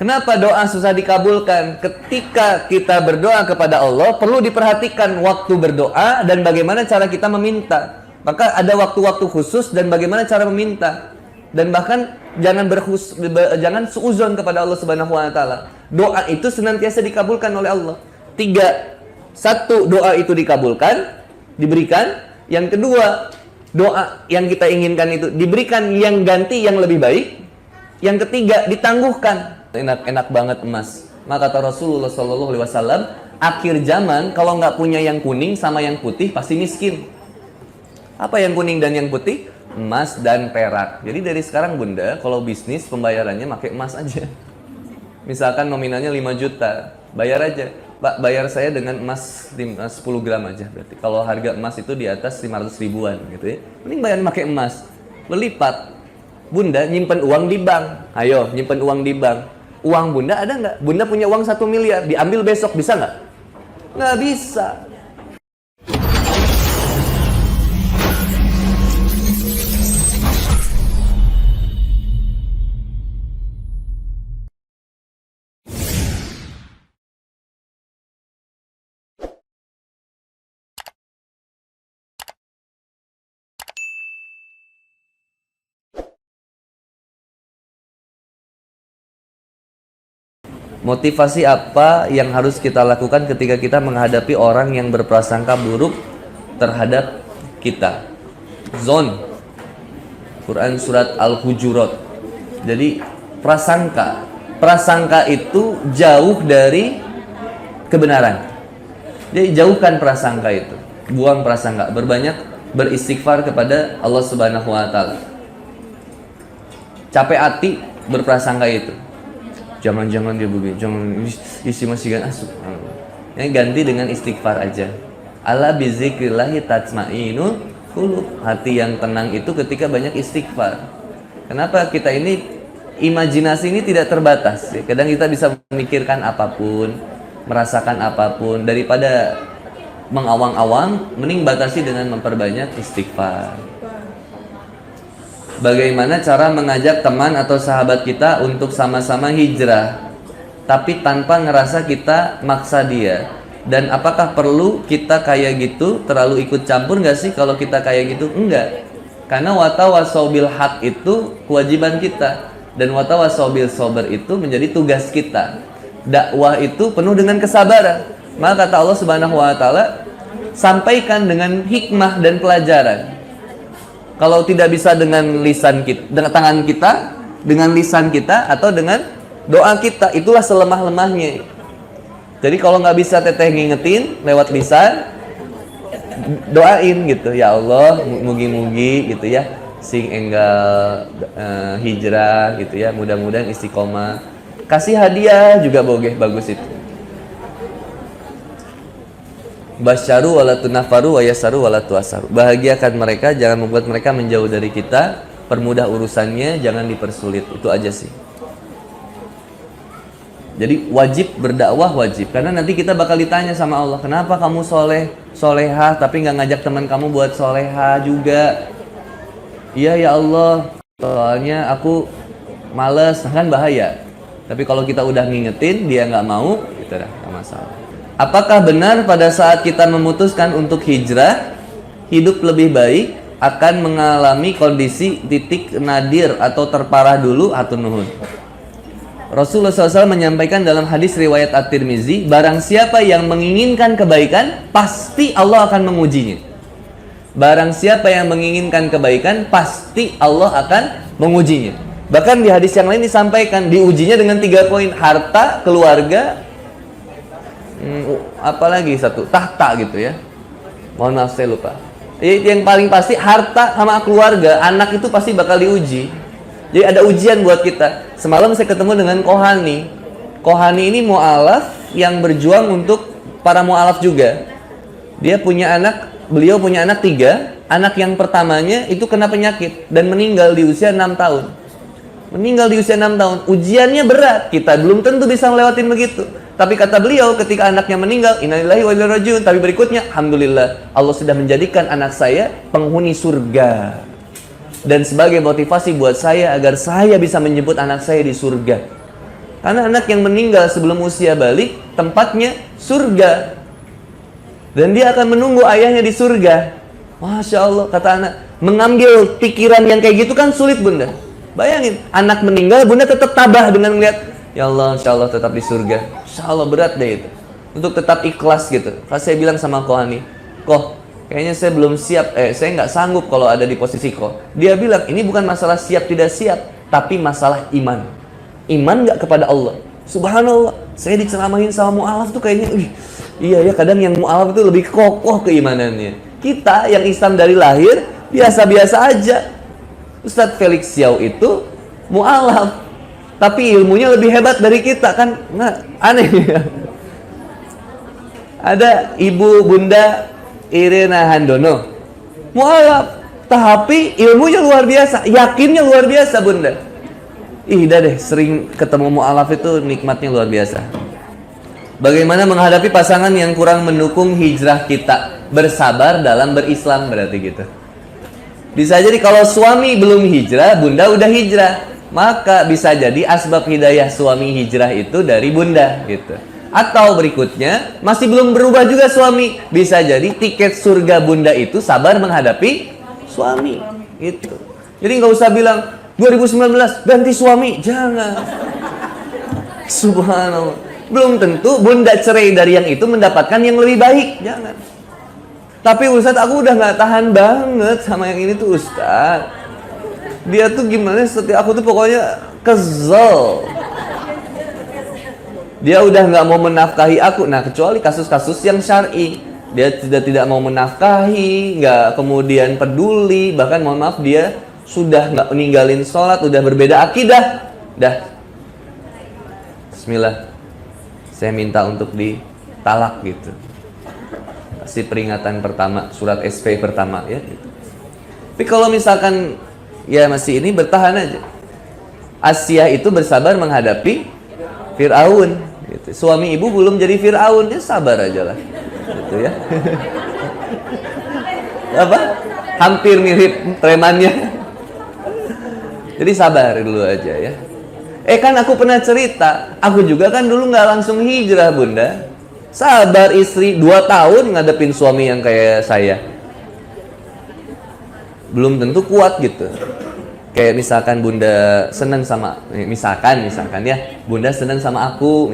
Kenapa doa susah dikabulkan? Ketika kita berdoa kepada Allah, perlu diperhatikan waktu berdoa dan bagaimana cara kita meminta. Maka ada waktu-waktu khusus dan bagaimana cara meminta. Dan bahkan jangan suuzon kepada Allah Subhanahu wa taala. Doa itu senantiasa dikabulkan oleh Allah. 3. 1, doa itu dikabulkan, diberikan. Yang kedua, doa yang kita inginkan itu diberikan yang ganti yang lebih baik. Yang ketiga, ditangguhkan. Enak banget emas. Maka kata Rasulullah SAW, akhir zaman kalau nggak punya yang kuning sama yang putih pasti miskin. Apa yang kuning dan yang putih? Emas dan perak. Jadi dari sekarang Bunda, kalau bisnis pembayarannya pakai emas aja. Misalkan nominalnya 5 juta, bayar aja. Pak, bayar saya dengan emas 10 gram aja. Berarti kalau harga emas itu di atas 500 ribuan gitu ya. Mending bayar pakai emas. Berlipat. Bunda nyimpen uang di bank. Ayo, nyimpen uang di bank. Uang Bunda ada nggak? Bunda punya uang 1 miliar, diambil besok, bisa nggak? Nggak bisa. Motivasi apa yang harus kita lakukan ketika kita menghadapi orang yang berprasangka buruk terhadap kita? Zon, Quran surat Al-Hujurat. Jadi prasangka itu jauh dari kebenaran. Jadi jauhkan prasangka itu, buang prasangka, berbanyak beristighfar kepada Allah Subhanahu wa taala. Capek hati berprasangka itu. Jangan dia begini, jangan isi masihkan asuk. Yang ganti dengan istighfar aja. Ala bizikrillahi tatmainul qulub. Hati yang tenang itu ketika banyak istighfar. Kenapa kita ini imajinasi ini tidak terbatas? Kadang kita bisa memikirkan apapun, merasakan apapun, daripada mengawang-awang, mending batasi dengan memperbanyak istighfar. Bagaimana cara mengajak teman atau sahabat kita untuk sama-sama hijrah, tapi tanpa ngerasa kita maksa dia? Dan apakah perlu kita kayak gitu, terlalu ikut campur nggak sih kalau kita kayak gitu? Enggak. Karena watawasau bil haq itu kewajiban kita. Dan watawasau bil sober itu menjadi tugas kita. Dakwah itu penuh dengan kesabaran. Maka kata Allah Subhanahu wa taala, sampaikan dengan hikmah dan pelajaran. Kalau tidak bisa dengan lisan kita, dengan tangan kita, dengan lisan kita, atau dengan doa kita, itulah selemah-lemahnya. Jadi kalau nggak bisa teteh ngingetin lewat lisan, doain gitu, ya Allah, mugi-mugi gitu ya, sing enggal hijrah gitu ya, mudah-mudahan istiqomah. Kasih hadiah juga bagus itu. Basyaru wala tunafaru wa yasaru wala tuasaru. Bahagiakan mereka, jangan membuat mereka menjauh dari kita. Permudah urusannya, jangan dipersulit. Itu aja sih. Jadi wajib berdakwah, wajib. Karena nanti kita bakal ditanya sama Allah, kenapa kamu solehah tapi nggak ngajak teman kamu buat solehah juga? Iya ya Allah, soalnya aku males, kan bahaya. Tapi kalau kita udah ngingetin, dia nggak mau, itu dah nggak masalah. Apakah benar pada saat kita memutuskan untuk hijrah, hidup lebih baik akan mengalami kondisi titik nadir atau terparah dulu atau nuhun? Rasulullah SAW menyampaikan dalam hadis riwayat At-Tirmizi, barang siapa yang menginginkan kebaikan, pasti Allah akan mengujinya. Barang siapa yang menginginkan kebaikan, pasti Allah akan mengujinya. Bahkan di hadis yang lain disampaikan, diujinya dengan 3 poin, harta, keluarga, apalagi satu, tahta gitu ya. Mohon maaf saya lupa. Yang paling pasti harta sama keluarga, anak itu pasti bakal diuji. Jadi ada ujian buat kita. Semalam saya ketemu dengan Kohani. Kohani ini mu'alaf yang berjuang untuk para mu'alaf juga. Dia punya anak, beliau punya anak 3. Anak yang pertamanya itu kena penyakit dan meninggal di usia 6 tahun. Meninggal di usia 6 tahun. Ujiannya berat. Kita belum tentu bisa ngelewatin begitu. Tapi kata beliau ketika anaknya meninggal, innalillahi wa inna ilaihi raji'un. Tapi berikutnya, alhamdulillah, Allah sudah menjadikan anak saya penghuni surga. Dan sebagai motivasi buat saya agar saya bisa menjemput anak saya di surga. Karena anak yang meninggal sebelum usia balik, tempatnya surga. Dan dia akan menunggu ayahnya di surga. Masya Allah, kata anak. Mengambil pikiran yang kayak gitu kan sulit, Bunda. Bayangin, anak meninggal, Bunda tetap tabah dengan melihat, ya Allah, insya Allah tetap di surga. Insya Allah berat deh itu. Untuk tetap ikhlas gitu. Kalau saya bilang sama Kohani, Koh, kayaknya saya belum siap, saya nggak sanggup kalau ada di posisi Koh. Dia bilang, ini bukan masalah siap tidak siap, tapi masalah iman. Iman nggak kepada Allah. Subhanallah, saya diceramahin sama mu'alaf tuh kayaknya, iya ya, kadang yang mu'alaf itu lebih kokoh keimanannya. Kita yang Islam dari lahir, biasa-biasa aja. Ustadz Felix Xiao itu mu'alaf, tapi ilmunya lebih hebat dari kita kan. Nah, aneh ya. Ada Ibu Bunda Irena Handono, mu'alaf, tapi ilmunya luar biasa, yakinnya luar biasa, Bunda. Dah deh, sering ketemu mu'alaf itu nikmatnya luar biasa. Bagaimana menghadapi pasangan yang kurang mendukung hijrah kita? Bersabar dalam berislam, berarti gitu. Bisa jadi kalau suami belum hijrah, Bunda udah hijrah, maka bisa jadi asbab hidayah suami hijrah itu dari Bunda gitu. Atau berikutnya, masih belum berubah juga suami, bisa jadi tiket surga Bunda itu sabar menghadapi suami gitu. Jadi nggak usah bilang 2019 ganti suami, jangan. Subhanallah, belum tentu Bunda cerai dari yang itu mendapatkan yang lebih baik, jangan. Tapi Ustadz, aku udah nggak tahan banget sama yang ini tuh Ustadz. Dia tuh gimana, setiap aku tuh pokoknya kesel. Dia udah nggak mau menafkahi aku. Nah, kecuali kasus-kasus yang syar'i. Dia tidak mau menafkahi, nggak kemudian peduli, bahkan mohon maaf dia sudah nggak meninggalin sholat, udah berbeda akidah. Dah, Bismillah, saya minta untuk ditalak gitu. Kasih peringatan pertama, surat SP pertama ya gitu. Tapi kalau misalkan ya masih ini, bertahan aja. Asia itu bersabar menghadapi Fir'aun gitu. Suami ibu belum jadi Fir'aun, dia sabar aja lah gitu ya. Apa? Hampir mirip premannya. Jadi sabar dulu aja ya. Kan aku pernah cerita, aku juga kan dulu nggak langsung hijrah, Bunda. Sabar istri 2 tahun ngadepin suami yang kayak saya. Belum tentu kuat gitu. Kayak misalkan Bunda seneng sama, misalkan ya, Bunda seneng sama aku,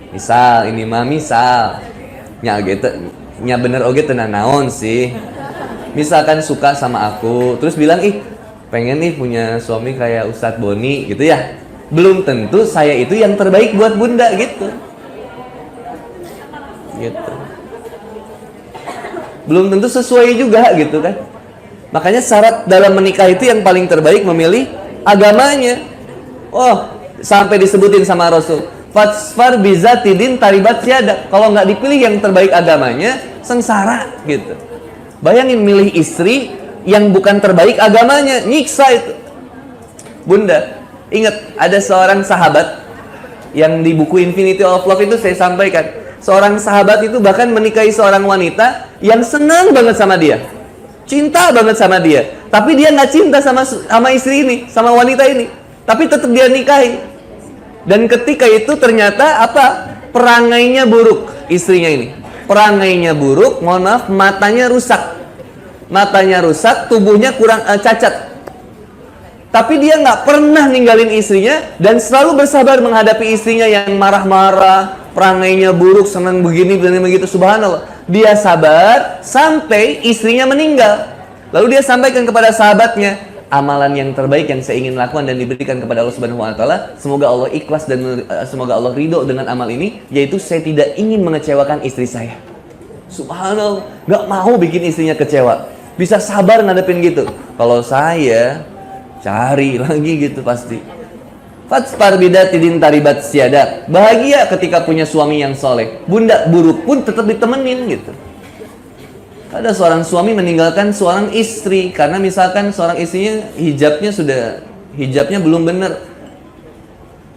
misal ini mah misal, nya gitu, nya bener oge tenan naon sih. Misalkan suka sama aku, terus bilang pengen nih punya suami kayak Ustadz Boni gitu ya. Belum tentu saya itu yang terbaik buat Bunda gitu. Belum tentu sesuai juga gitu kan. Makanya syarat dalam menikah itu yang paling terbaik memilih agamanya. Oh, sampai disebutin sama Rasul, fasfar bizatidin taribat siada. Kalau nggak dipilih yang terbaik agamanya, sengsara gitu. Bayangin milih istri yang bukan terbaik agamanya, nyiksa itu. Bunda, ingat ada seorang sahabat yang di buku Infinity of Love itu saya sampaikan. Seorang sahabat itu bahkan menikahi seorang wanita yang senang banget sama dia, cinta banget sama dia, tapi dia nggak cinta sama istri ini, sama wanita ini, tapi tetap dia nikahi. Dan ketika itu ternyata perangainya buruk, istrinya ini perangainya buruk, mohon maaf, matanya rusak, tubuhnya kurang cacat. Tapi dia nggak pernah ninggalin istrinya dan selalu bersabar menghadapi istrinya yang marah-marah, perangainya buruk, senang begini begitu. Subhanallah, dia sabar sampai istrinya meninggal. Lalu dia sampaikan kepada sahabatnya, amalan yang terbaik yang saya ingin lakukan dan diberikan kepada Allah Subhanahu wa taala, semoga Allah ikhlas dan semoga Allah ridho dengan amal ini, yaitu saya tidak ingin mengecewakan istri saya. Subhanallah, nggak mau bikin istrinya kecewa, bisa sabar ngadepin gitu. Kalau saya cari lagi gitu pasti. Fatsfar bidatidin taribat siada. Bahagia ketika punya suami yang soleh. Bunda buruk pun tetap ditemenin gitu. Ada seorang suami meninggalkan seorang istri karena misalkan seorang istrinya hijabnya belum benar,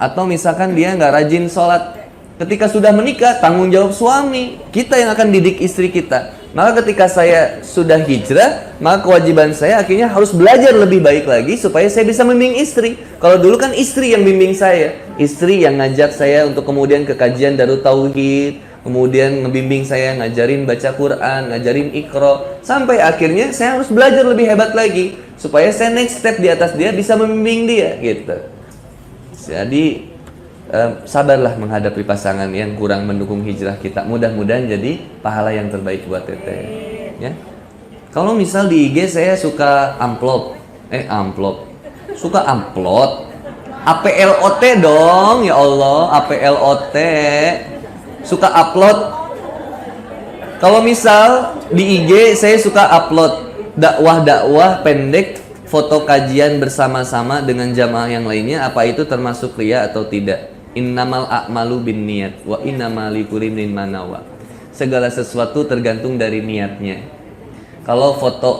atau misalkan dia nggak rajin sholat. Ketika sudah menikah, tanggung jawab suami. Kita yang akan didik istri kita. Maka ketika saya sudah hijrah, maka kewajiban saya akhirnya harus belajar lebih baik lagi supaya saya bisa membimbing istri. Kalau dulu kan istri yang bimbing saya, istri yang ngajak saya untuk kemudian ke kajian Darut Tauhid, kemudian ngebimbing saya, ngajarin baca Quran, ngajarin Iqra, sampai akhirnya saya harus belajar lebih hebat lagi supaya saya next step di atas dia bisa membimbing dia gitu. Jadi sabarlah menghadapi pasangan yang kurang mendukung hijrah kita. Mudah-mudahan jadi pahala yang terbaik buat teteh. Ya. Kalau misal di IG saya suka amplop, suka upload, APLOT dong, ya Allah, APLOT, suka upload. Kalau misal di IG saya suka upload dakwah-dakwah pendek, foto kajian bersama-sama dengan jamaah yang lainnya, apa itu termasuk riya atau tidak? Innamal a'malu binniyat wa innamal likulli imrin ma nawa. Segala sesuatu tergantung dari niatnya. Kalau foto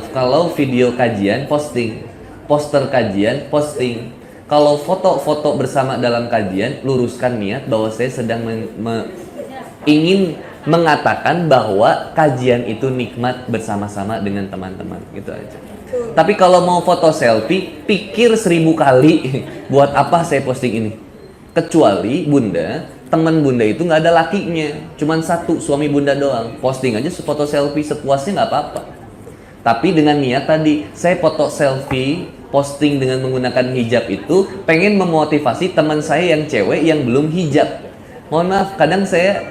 kalau video kajian posting, poster kajian posting. Kalau foto-foto bersama dalam kajian, luruskan niat bahwa saya sedang ingin mengatakan bahwa kajian itu nikmat bersama-sama dengan teman-teman, gitu aja. Tapi kalau mau foto selfie, pikir 1000 kali buat apa saya posting ini. Kecuali bunda, teman bunda itu nggak ada lakinya, cuman satu, suami bunda doang. Posting aja foto selfie sepuasnya nggak apa-apa. Tapi dengan niat tadi, saya foto selfie, posting dengan menggunakan hijab itu, pengen memotivasi teman saya yang cewek yang belum hijab. Mohon maaf, kadang saya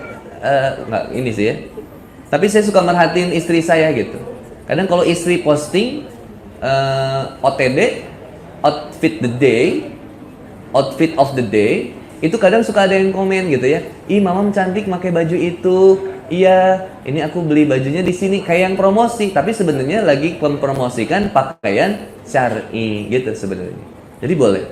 nggak ini sih ya. Tapi saya suka merhatiin istri saya gitu. Kadang kalau istri posting OTD, outfit of the day, itu kadang suka ada yang komen gitu ya. Ih, mama cantik pakai baju itu. Iya, ini aku beli bajunya di sini, kayak yang promosi, tapi sebenarnya lagi mempromosikan pakaian syar'i gitu sebenarnya. Jadi boleh.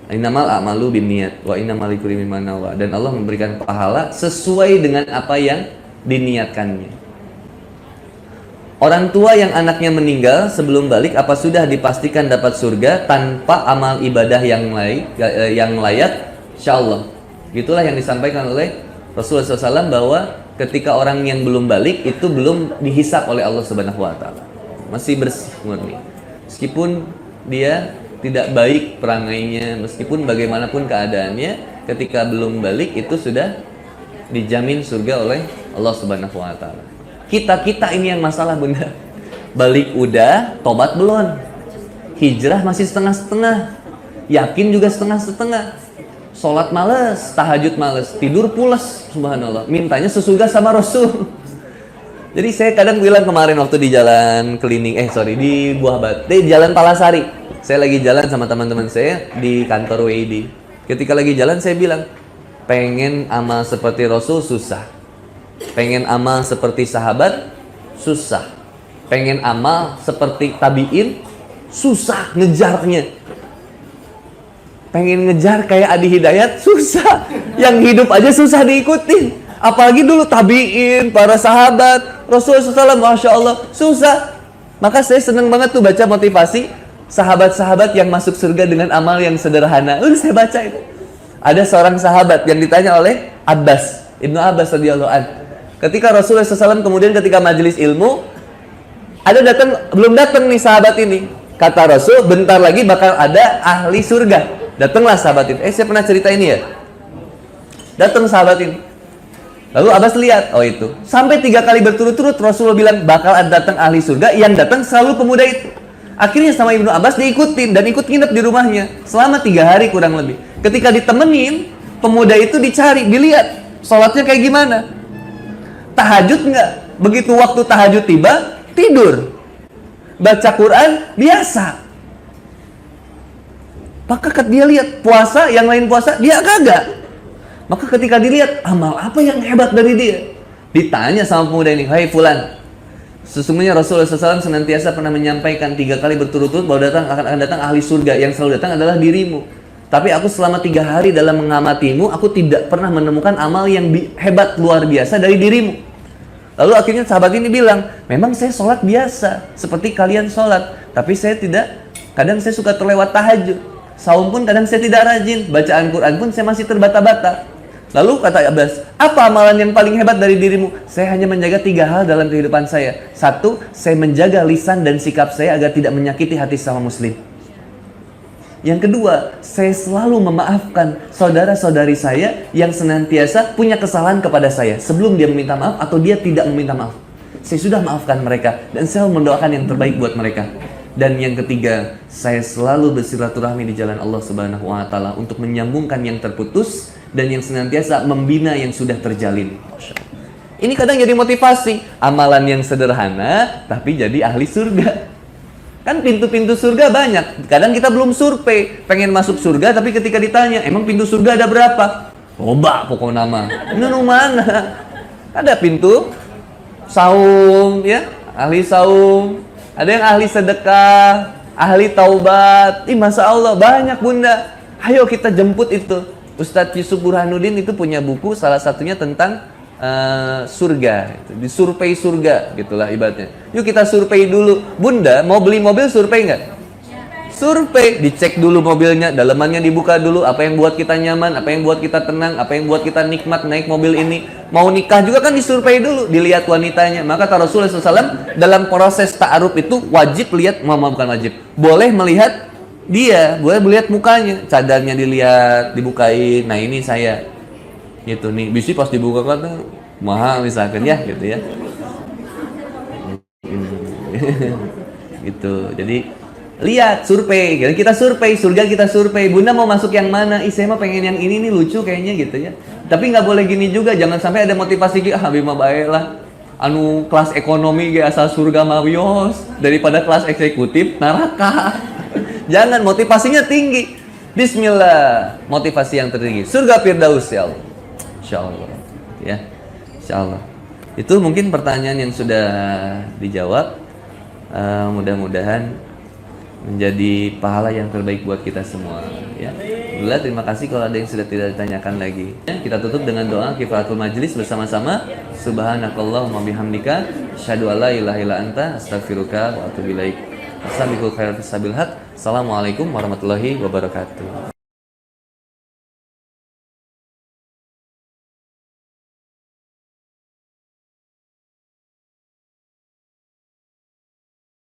Innamal a'malu binniyat wa innamal likulli imrin ma nawa, dan Allah memberikan pahala sesuai dengan apa yang diniatkannya. Orang tua yang anaknya meninggal sebelum balik, apa sudah dipastikan dapat surga tanpa amal ibadah yang layak? Insyaallah. Gitulah yang disampaikan oleh Rasulullah SAW, bahwa ketika orang yang belum balik itu belum dihisap oleh Allah Subhanahu wa taala. Masih bersih murni. Meskipun dia tidak baik perangainya, meskipun bagaimanapun keadaannya, ketika belum balik itu sudah dijamin surga oleh Allah Subhanahu wa taala. Kita ini yang masalah, bunda. Balik udah, tobat belum. Hijrah masih setengah-setengah. Yakin juga setengah-setengah. Sholat males, tahajud males, tidur pules, subhanallah. Mintanya sesurga sama Rasul. Jadi saya kadang bilang kemarin waktu di jalan keliling, di Buah Batu, jalan Palasari. Saya lagi jalan sama teman-teman saya di kantor WID. Ketika lagi jalan saya bilang, pengen amal seperti Rasul susah. Pengen amal seperti sahabat susah. Pengen amal seperti tabi'in susah ngejarnya. Pengen ngejar kayak Adi Hidayat susah. Yang hidup aja susah diikutin, apalagi dulu tabi'in, para sahabat Rasulullah SAW, Masya Allah, susah. Maka saya seneng banget tuh baca motivasi sahabat-sahabat yang masuk surga dengan amal yang sederhana. Udah saya baca itu. Ada seorang sahabat yang ditanya oleh Abbas, Ibnu Abbas radhiyallahu anhu. Ketika Rasulullah SAW kemudian ketika majelis ilmu, belum datang nih sahabat ini. Kata Rasul, bentar lagi bakal ada ahli surga. Datanglah sahabat ini. Saya pernah cerita ini ya. Datang sahabat ini. Lalu Abbas lihat, oh itu. Sampai 3 kali berturut-turut Rasulullah bilang bakal ada datang ahli surga, yang datang selalu pemuda itu. Akhirnya sama Ibnu Abbas diikutin dan ikut nginep di rumahnya selama 3 hari kurang lebih. Ketika ditemenin, pemuda itu dicari, dilihat sholatnya kayak gimana. Tahajud nggak? Begitu waktu tahajud tiba, tidur. Baca Quran biasa. Maka dia lihat puasa, yang lain puasa, dia kagak. Maka ketika dilihat, amal apa yang hebat dari dia? Ditanya sama pemuda ini, hai fulan, sesungguhnya Rasulullah SAW senantiasa pernah menyampaikan 3 kali berturut-turut bahwa akan datang ahli surga. Yang selalu datang adalah dirimu. Tapi aku selama 3 hari dalam mengamatimu, aku tidak pernah menemukan amal yang hebat luar biasa dari dirimu. Lalu akhirnya sahabat ini bilang, memang saya sholat biasa, seperti kalian sholat. Tapi saya tidak, kadang saya suka terlewat tahajud. Saum pun kadang saya tidak rajin. Bacaan Quran pun saya masih terbata-bata. Lalu kata Abbas, apa amalan yang paling hebat dari dirimu? Saya hanya menjaga 3 hal dalam kehidupan saya. 1, saya menjaga lisan dan sikap saya agar tidak menyakiti hati sama muslim. Yang kedua, saya selalu memaafkan saudara-saudari saya yang senantiasa punya kesalahan kepada saya sebelum dia meminta maaf atau dia tidak meminta maaf. Saya sudah maafkan mereka dan saya mendoakan yang terbaik buat mereka. Dan yang ketiga, saya selalu bersilaturahmi di jalan Allah Subhanahu wa taala untuk menyambungkan yang terputus dan yang senantiasa membina yang sudah terjalin. Ini kadang jadi motivasi, amalan yang sederhana tapi jadi ahli surga. Kan pintu-pintu surga banyak. Kadang kita belum survei, pengen masuk surga tapi ketika ditanya, emang pintu surga ada berapa? Coba pokok nama. Ini mana? Ada pintu saum ya, ahli saum. Ada yang ahli sedekah, ahli taubat. Masya Allah, banyak bunda. Ayo kita jemput itu. Ustadz Yusuf Burhanuddin itu punya buku, salah satunya tentang surga. Disurvei surga, gitulah ibaratnya. Yuk kita survei dulu. Bunda, mau beli mobil survei nggak? Survei, dicek dulu mobilnya, dalamannya dibuka dulu, apa yang buat kita nyaman, apa yang buat kita tenang, apa yang buat kita nikmat naik mobil ini. Mau nikah juga kan disurvei dulu, dilihat wanitanya. Maka kata Rasulullah SAW, dalam proses ta'aruf itu wajib lihat, bukan wajib, boleh melihat dia, boleh melihat mukanya, cadarnya dilihat, dibukain. Nah ini saya, gitu nih, bisi pas dibuka kan mahal misalkan ya, gitu ya. Gitu, jadi lihat, survei, kita survei, surga kita survei. Bunda mau masuk yang mana? Saya mah pengen yang ini nih, lucu kayaknya gitu ya. Tapi nggak boleh gini juga, jangan sampai ada motivasi gitu, habis mah baik lah. Anu kelas ekonomi ge asal surga mah wios, daripada kelas eksekutif neraka. Jangan, motivasinya tinggi. Bismillah, motivasi yang tertinggi. Surga Firdaus ya Allah. Insyaallah. Ya. Insyaallah. Itu mungkin pertanyaan yang sudah dijawab. Mudah-mudahan menjadi pahala yang terbaik buat kita semua ya. Alhamdulillah, terima kasih. Kalau ada yang sudah tidak ditanyakan lagi, kita tutup dengan doa kifaratul majlis bersama-sama. Subhanakallahumma bihamdika asyhadu an la ilaha illa anta astaghfiruka wa atubu ilaik. Assalamualaikum warahmatullahi wabarakatuh.